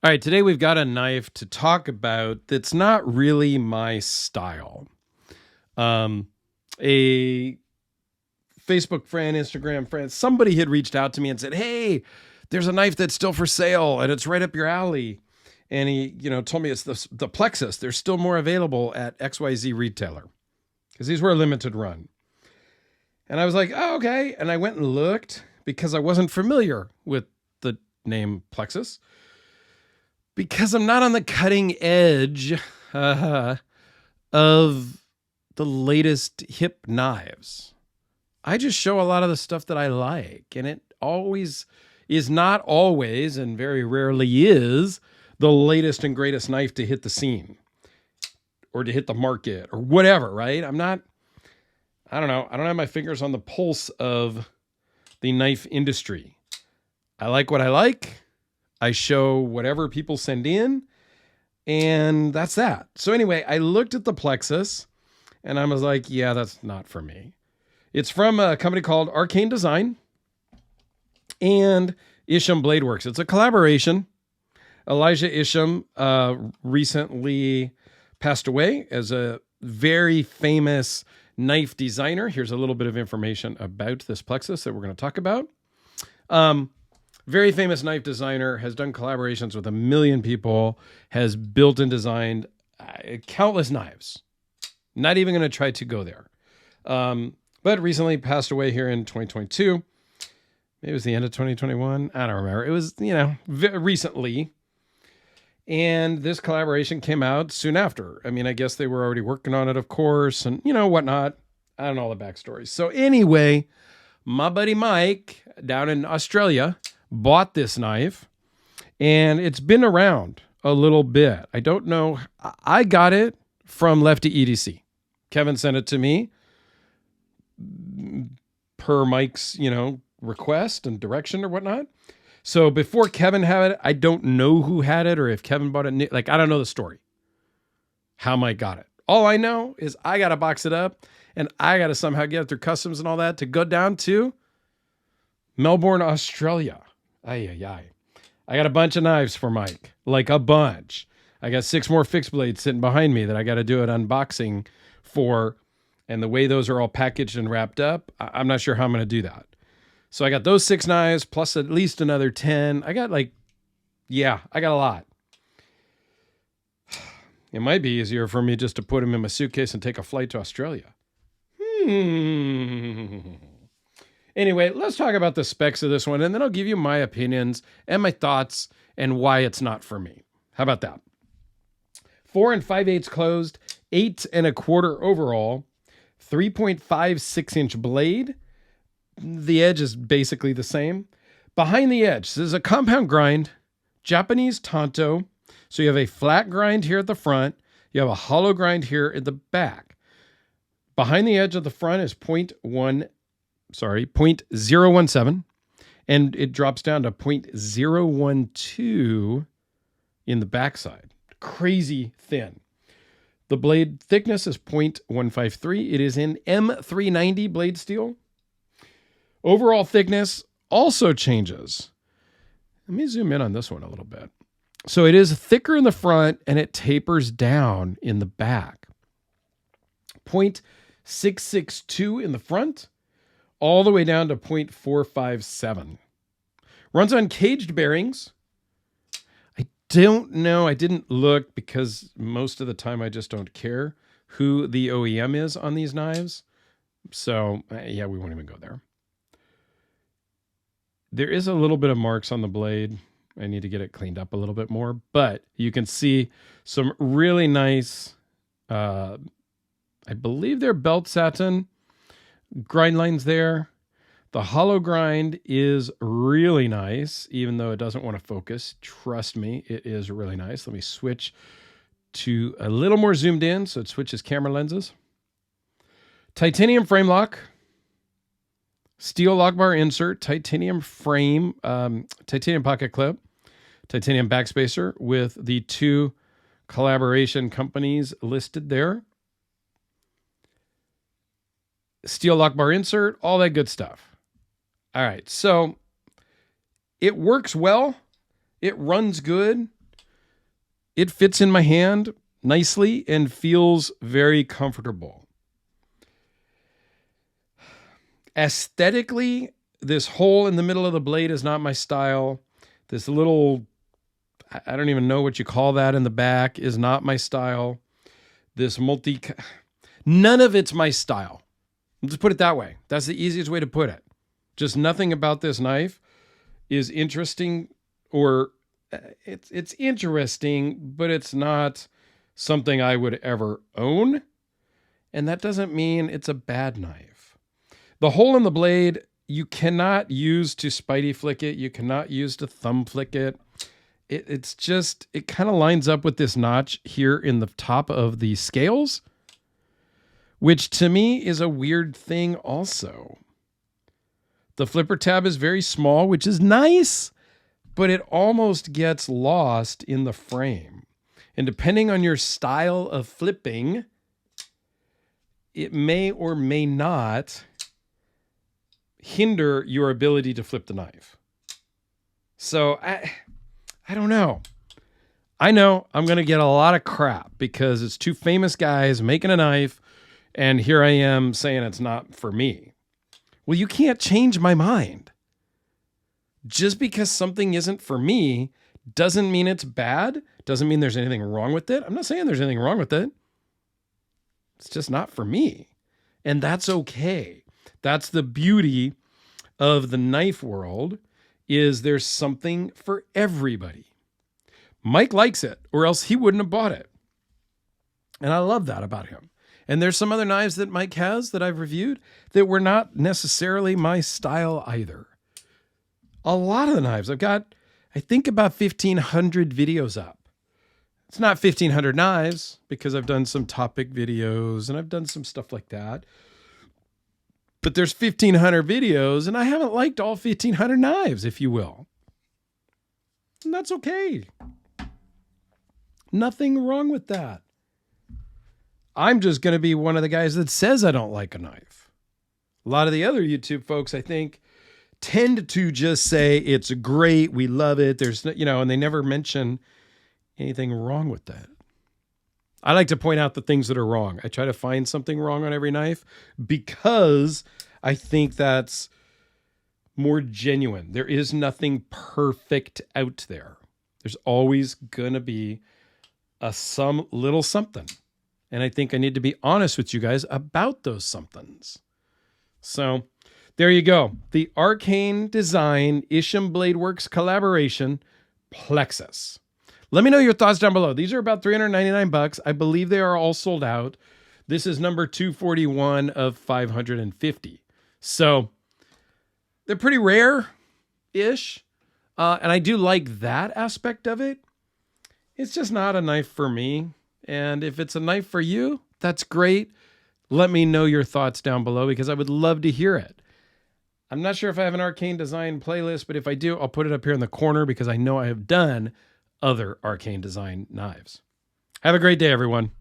All right, today we've got a knife to talk about that's not really my style. A Facebook friend, Instagram friend, somebody had reached out to me and said, "Hey, there's a knife that's still for sale and it's right up your alley." And he, told me it's the Plexus. There's still more available at XYZ retailer because these were a limited run. And I was like, "Oh, okay." And I went and looked because I wasn't familiar with the name Plexus, because I'm not on the cutting edge of the latest hip knives. I just show a lot of the stuff that I like, and it always is not always, and very rarely is, the latest and greatest knife to hit the scene or to hit the market or whatever, right? I don't know. I don't have my fingers on the pulse of the knife industry. I like what I like. I show whatever people send in, and that's that. So anyway, I looked at the Plexus, and I was like, yeah, that's not for me. It's from a company called Arcane Design and Isham Bladeworks. It's a collaboration. Elijah Isham recently passed away as a very famous knife designer. Here's a little bit of information about this Plexus that we're going to talk about. Very famous knife designer, has done collaborations with a million people, has built and designed countless knives. Not even going to try to go there. But recently passed away here in 2022. Maybe it was the end of 2021. I don't remember. It was, recently. And this collaboration came out soon after. I mean, I guess they were already working on it, of course, and, whatnot. I don't know all the backstories. So anyway, my buddy Mike down in Australia bought this knife, and it's been around a little bit. I don't know. I got it from Lefty EDC. Kevin sent it to me per Mike's, request and direction or whatnot. So before Kevin had it, I don't know who had it or if Kevin bought it. I don't know the story, how Mike got it. All I know is I got to box it up and I got to somehow get it through customs and all that to go down to Melbourne, Australia. I got a bunch of knives for Mike, like a bunch. I got 6 more fixed blades sitting behind me that I got to do an unboxing for. And the way those are all packaged and wrapped up, I'm not sure how I'm going to do that. So I got those 6 knives plus at least another 10. I got I got a lot. It might be easier for me just to put them in my suitcase and take a flight to Australia. Anyway, let's talk about the specs of this one, and then I'll give you my opinions and my thoughts and why it's not for me. How about that? 4 5/8 closed, 8 1/4 overall, 3.56-inch blade. The edge is basically the same. Behind the edge, this is a compound grind, Japanese tanto. So you have a flat grind here at the front. You have a hollow grind here at the back. Behind the edge of the front is 0.017, and it drops down to 0.012 in the backside. Crazy thin. The blade thickness is 0.153. It is in M390 blade steel. Overall thickness also changes. Let me zoom in on this one a little bit. So it is thicker in the front and it tapers down in the back. 0.662 in the front, all the way down to 0.457. Runs on caged bearings. I don't know. I didn't look because most of the time I just don't care who the OEM is on these knives. So we won't even go there. There is a little bit of marks on the blade. I need to get it cleaned up a little bit more, but you can see some really nice, I believe they're belt satin grind lines there. The hollow grind is really nice, even though it doesn't want to focus. Trust me, it is really nice. Let me switch to a little more zoomed in so it switches camera lenses. Titanium frame lock. Steel lock bar insert, titanium frame, titanium pocket clip, titanium backspacer with the 2 collaboration companies listed there. Steel lock bar insert, all that good stuff. All right, so it works well. It runs good. it fits in my hand nicely and feels very comfortable. Aesthetically, this hole in the middle of the blade is not my style. This little, I don't even know what you call that in the back, is not my style. This none of it's my style. Let's put it that way. That's the easiest way to put it. Just nothing about this knife is interesting, or it's interesting, but it's not something I would ever own. And that doesn't mean it's a bad knife. The hole in the blade, you cannot use to spidey flick it. You cannot use to thumb flick it. It kind of lines up with this notch here in the top of the scales, which to me is a weird thing also. The flipper tab is very small, which is nice, but it almost gets lost in the frame. And depending on your style of flipping, it may or may not hinder your ability to flip the knife. So I don't know. I know I'm going to get a lot of crap because it's two famous guys making a knife, and here I am saying it's not for me. Well, you can't change my mind. Just because something isn't for me doesn't mean it's bad. Doesn't mean there's anything wrong with it. I'm not saying there's anything wrong with it. It's just not for me. And that's okay. That's the beauty of the knife world, is there's something for everybody. Mike likes it, or else he wouldn't have bought it. And I love that about him. And there's some other knives that Mike has that I've reviewed that were not necessarily my style either. A lot of the knives, I've got, I think, about 1,500 videos up. It's not 1,500 knives because I've done some topic videos and I've done some stuff like that. But there's 1,500 videos and I haven't liked all 1,500 knives, if you will. And that's okay. Nothing wrong with that. I'm just going to be one of the guys that says I don't like a knife. A lot of the other YouTube folks, I think, tend to just say it's great, we love it, there's, and they never mention anything wrong with that. I like to point out the things that are wrong. I try to find something wrong on every knife because I think that's more genuine. There is nothing perfect out there. There's always going to be some little something. And I think I need to be honest with you guys about those somethings. So there you go. The Arcane Design Isham Bladeworks collaboration Plexus. Let me know your thoughts down below. These are about $399. I believe they are all sold out. This is number 241 of 550. So they're pretty rare-ish. And I do like that aspect of it. It's just not a knife for me. And if it's a knife for you, that's great. Let me know your thoughts down below because I would love to hear it. I'm not sure if I have an Arcane Design playlist, but if I do, I'll put it up here in the corner because I know I have done other Arcane Design knives. Have a great day, everyone.